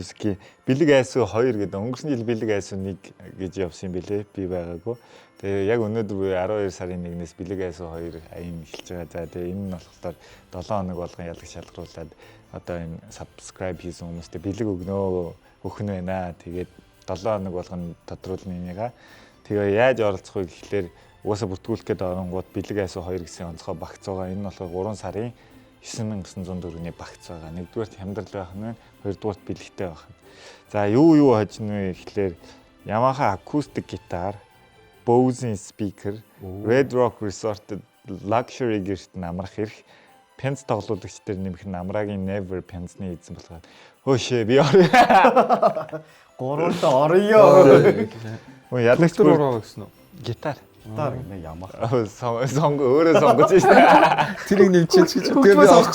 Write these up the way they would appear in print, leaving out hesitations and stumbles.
Music-ийн Бэлэг айсуу 2 гэдэг өнгөрсөн жил Бэлэг айсуу 1 гэж явсан юм билээ. Би байгаагүй. Тэгээ яг өнөөдөр буюу 12 сарын 1-ээс Бэлэг айсуу 2 аян эхэлж байгаа. За тэгээ энэ нь болохоор 7 хоног болгон ялагч шалгаруулад одоо энэ subscribe хийсэн хүмүүстээ бэлэг өгнө байна. Тэгээд 7 хоног болгон тодруулна энийга. Тэгээ яаж оролцох вэ гэхлээр угаасаа бүртгүүлэх гээд оронгууд Бэлэг айсуу 2 гэсэн онцгой багц байгаа. Энэ нь болохоор 3 сарын 9904-ний багц байгаа. Нэгдүгээрт хямдрал байх нь, хоёрдугаарт бэлэгтэй байх нь. За юу хожно вэ гэхлээр Yamaha acoustic guitar, Bose speaker, Red Rock Resort luxury гэрт намрах эрх, пенц тоглуулагч дээр нэмэх намрагийн Never пенцны эзэн болгоод хөөшөө би орё. Гуруулд орё. Өө ялагч ороо гэсэн үү? Гитар. Гитар нэ Yamaha. Өөрөө сонгож байна. Тэрийг нэмчихэж гэж үгүй авах.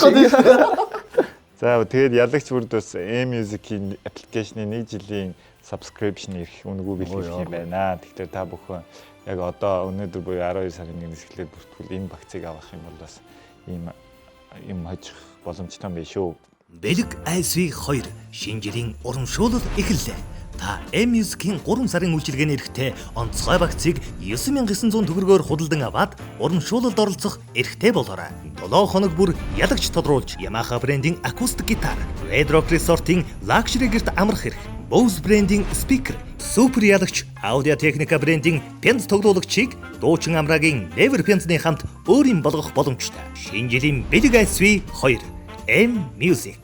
За тэгээд ялагч бүрд бас M-Music-ийн аппликейшны 1 жилийн subscription ирэх үнэгүй бэлтгэх юм байна. Тэгэхээр та бүхэн яг одоо өнөөдөр буюу 12 сарын 1-ээс эхлээд бүртгүүл энэ багцыг авах юм бол бас ийм хожих боломжтой юм биш шүү. Бэлэг айсвиг 2 шинэ жилийн урамшуулал эхэллээ. Та M-Music-ийн 3 сарын үйлчилгээний эрэхтэй онцгой багцыг 9900 төгрөгөөр худалдан аваад урамшуулалд оролцох эрэхтэй болоорой. 7 хоног бүр ялагч тодруулж Yamaha брендийн acoustic guitar, Red Rock Resort-ийн luxury гэрт амрах эрх, Bose брендийн speaker, Super ялагч Audio Technica брендийн пенц тоглуулагчийг дуучин амраагийн Never пенцны хамт өөрийн болгох боломжтой. Шинэ жилийн Бэлэг айсвиг 2 M-Music